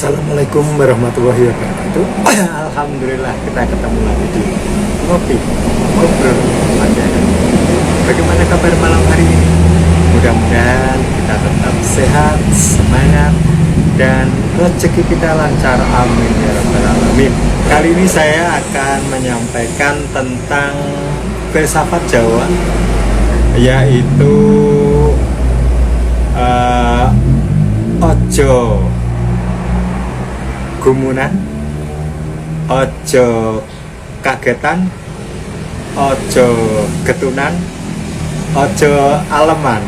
Assalamualaikum warahmatullahi wabarakatuh. Alhamdulillah kita ketemu lagi di Ngopi Ngobrol Aja. Bagaimana kabar malam hari ini? Mudah-mudahan kita tetap sehat, semangat, dan rezeki kita lancar. Amin ya rabbal alamin. Kali ini saya akan menyampaikan tentang filsafat Jawa, yaitu ojo gumunan, ojo kagetan, ojo getunan, ojo aleman.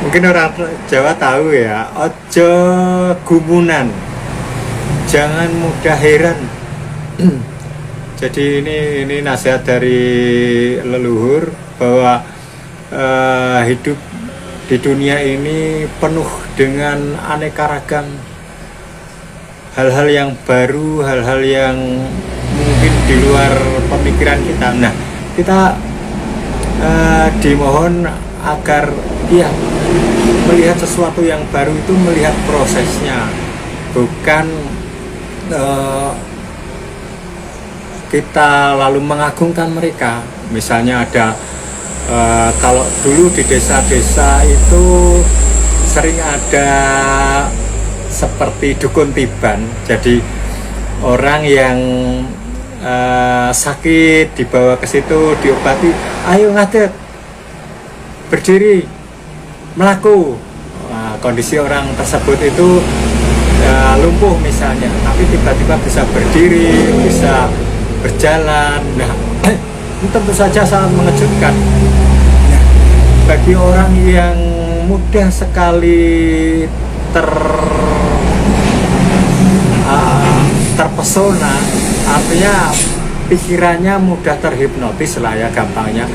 Mungkin orang Jawa tahu ya, ojo gumunan, jangan mudah heran. Jadi ini nasihat dari leluhur bahwa hidup di dunia ini penuh dengan aneka ragam hal-hal yang baru, hal-hal yang mungkin di luar pemikiran kita. Nah, kita dimohon agar melihat sesuatu yang baru itu melihat prosesnya, bukan kita lalu mengagungkan mereka. Misalnya ada kalau dulu di desa-desa itu sering ada seperti dukun tiban. Jadi orang yang sakit dibawa ke situ, diobati, ayo ngadeg, berdiri, melaku. Nah, kondisi orang tersebut itu lumpuh misalnya, tapi tiba-tiba bisa berdiri, bisa berjalan. Nah, ini tentu saja sangat mengejutkan. Nah, bagi orang yang mudah sekali terpesona, artinya pikirannya mudah terhipnotis lah ya gampangnya,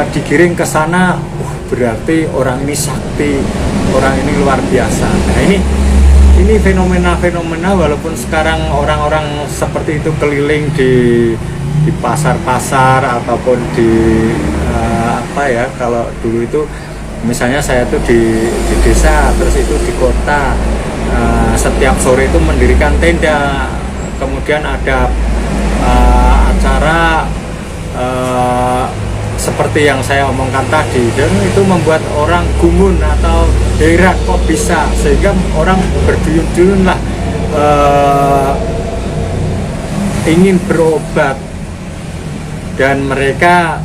digiring ke sana, berarti orang ini sakti, orang ini luar biasa. Nah, ini fenomena-fenomena, walaupun sekarang orang-orang seperti itu keliling di pasar-pasar ataupun di kalau dulu itu misalnya saya tuh di desa, terus itu di kota, setiap sore itu mendirikan tenda, kemudian ada acara seperti yang saya omongkan tadi, dan itu membuat orang gumun atau heran kok bisa, sehingga orang berduyun-duyun lah ingin berobat, dan mereka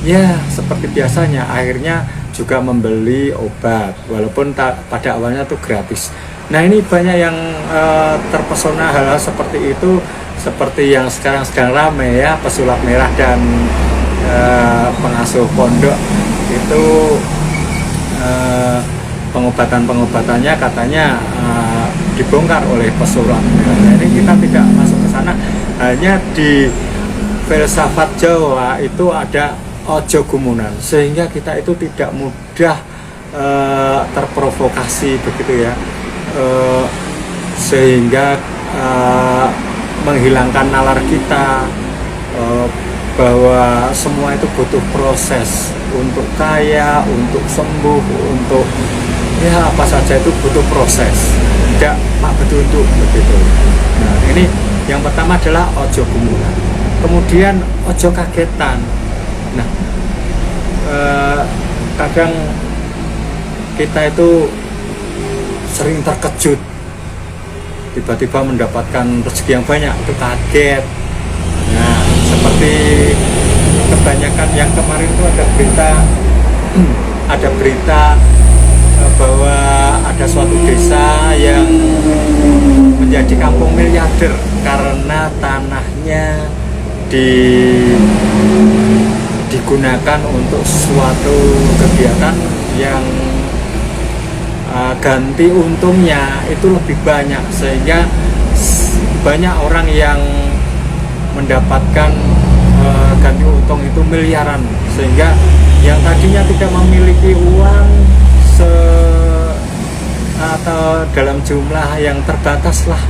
ya seperti biasanya akhirnya juga membeli obat, walaupun pada awalnya tuh gratis. Nah, ini banyak yang terpesona hal-hal seperti itu, seperti yang sekarang ramai ya, pesulap merah dan pengasuh pondok itu pengobatan-pengobatannya katanya dibongkar oleh pesulap merah. Nah, ini kita tidak masuk ke sana, hanya di filsafat Jawa itu ada ojo gumunan, sehingga kita itu tidak mudah terprovokasi begitu ya, sehingga menghilangkan nalar kita bahwa semua itu butuh proses untuk kaya, untuk sembuh, untuk ya apa saja itu butuh proses, tidak mak bedunduk begitu. Nah, ini yang pertama adalah ojo gumunan, kemudian ojo kagetan. Nah, kadang kita itu sering terkejut, tiba-tiba mendapatkan rezeki yang banyak, itu kaget. Nah, seperti kebanyakan yang kemarin itu ada berita bahwa ada suatu desa yang menjadi kampung miliarder karena tanahnya digunakan untuk suatu kegiatan yang ganti untungnya itu lebih banyak, sehingga banyak orang yang mendapatkan ganti untung itu miliaran, sehingga yang tadinya tidak memiliki uang atau dalam jumlah yang terbatas lah,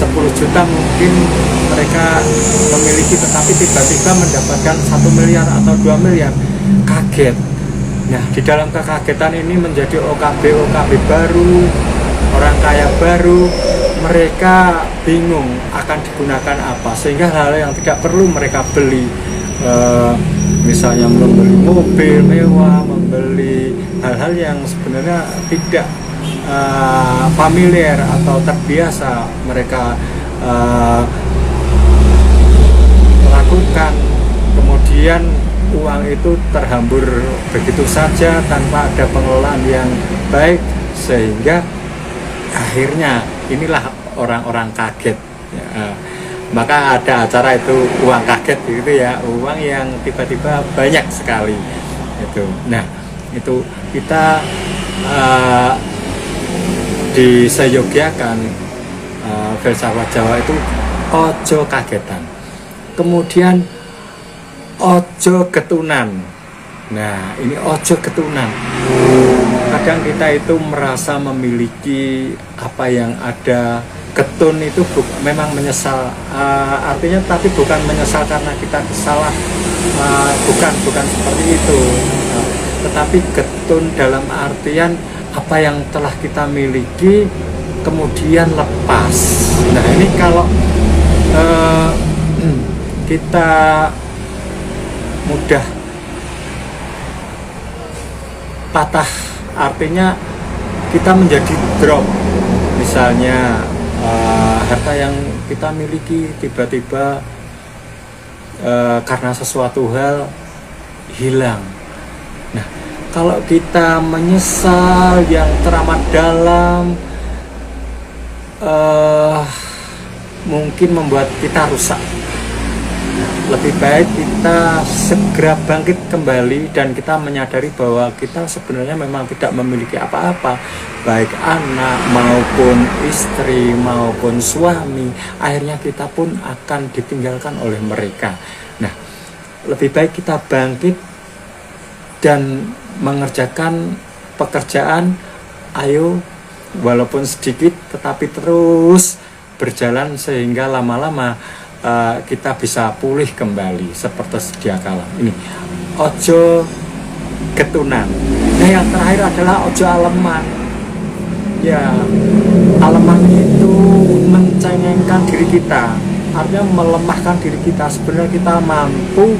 10 juta mungkin mereka memiliki, tetapi tiba-tiba mendapatkan 1 miliar atau 2 miliar, kaget. Nah, di dalam kekagetan ini menjadi OKB baru, orang kaya baru, mereka bingung akan digunakan apa, sehingga hal yang tidak perlu mereka beli, misalnya membeli mobil mewah, membeli hal-hal yang sebenarnya tidak familiar atau terbiasa mereka lakukan. Kemudian uang itu terhambur begitu saja tanpa ada pengelolaan yang baik, sehingga akhirnya inilah orang-orang kaget ya. Maka ada acara itu uang kaget gitu ya, uang yang tiba-tiba banyak sekali itu. Nah, itu kita di Seyogyakan, filsafat Jawa itu ojo kagetan, kemudian ojo ketunan. Nah, ini ojo ketunan. Kadang kita itu merasa memiliki apa yang ada. Ketun itu memang menyesal, artinya, tapi bukan menyesal karena kita salah, bukan seperti itu. Tetapi ketun dalam artian apa yang telah kita miliki kemudian lepas. Nah, ini kalau kita mudah patah, artinya kita menjadi drop. Misalnya harta yang kita miliki tiba-tiba karena sesuatu hal hilang. Nah, kalau kita menyesal yang teramat dalam, mungkin membuat kita rusak. Lebih baik kita segera bangkit kembali dan kita menyadari bahwa kita sebenarnya memang tidak memiliki apa-apa, baik anak maupun istri maupun suami. Akhirnya kita pun akan ditinggalkan oleh mereka. Nah, lebih baik kita bangkit dan mengerjakan pekerjaan, ayo, walaupun sedikit tetapi terus berjalan sehingga lama-lama kita bisa pulih kembali seperti sedia kala. Ini ojo ketunan. Nah, yang terakhir adalah ojo aleman. Ya, aleman itu mencengengkan diri kita, artinya melemahkan diri kita. Sebenarnya kita mampu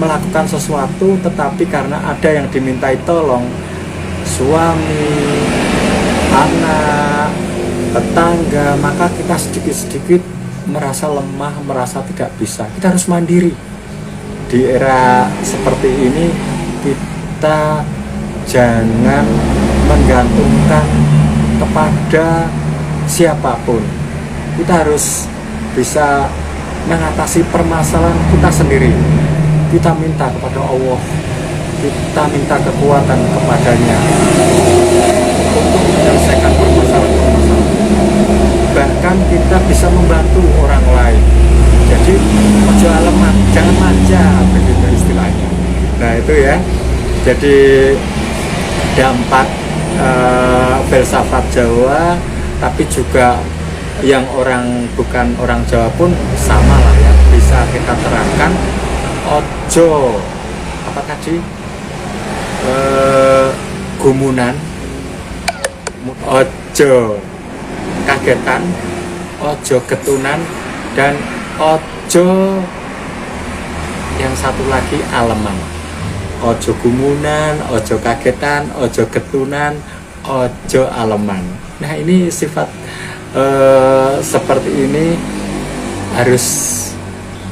melakukan sesuatu, tetapi karena ada yang dimintai tolong, suami, anak, tetangga, maka kita sedikit-sedikit merasa lemah, merasa tidak bisa. Kita harus mandiri. Di era seperti ini kita jangan menggantungkan kepada siapapun. Kita harus bisa mengatasi permasalahan kita sendiri. Kita minta kepada Allah, kita minta kekuatan kepadanya untuk menyelesaikan permasalahan-permasalahan. Bahkan kita bisa membantu orang lain. Jadi ojo aleman, jangan manja, begitu istilahnya. Nah, itu ya. Jadi dampak filsafat Jawa, tapi juga yang bukan orang Jawa pun sama lah ya, bisa kita terapkan. Ojo apa tadi, gumunan, ojo kagetan, ojo ketunan, dan ojo yang satu lagi aleman. Ojo gumunan, ojo kagetan, ojo ketunan, ojo aleman. Nah, ini sifat seperti ini harus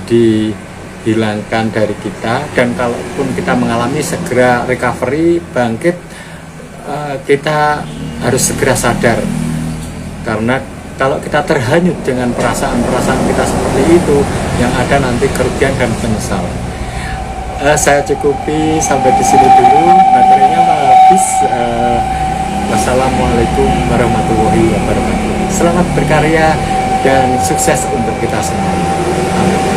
dihilangkan dari kita, dan kalaupun kita mengalami, segera recovery, bangkit. Kita harus segera sadar, karena kalau kita terhanyut dengan perasaan-perasaan kita seperti itu, yang ada nanti kerugian dan penyesalan. Saya cukupi sampai di sini dulu, materinya habis. Wassalamualaikum warahmatullahi wabarakatuh. Selamat berkarya dan sukses untuk kita semua. Amin.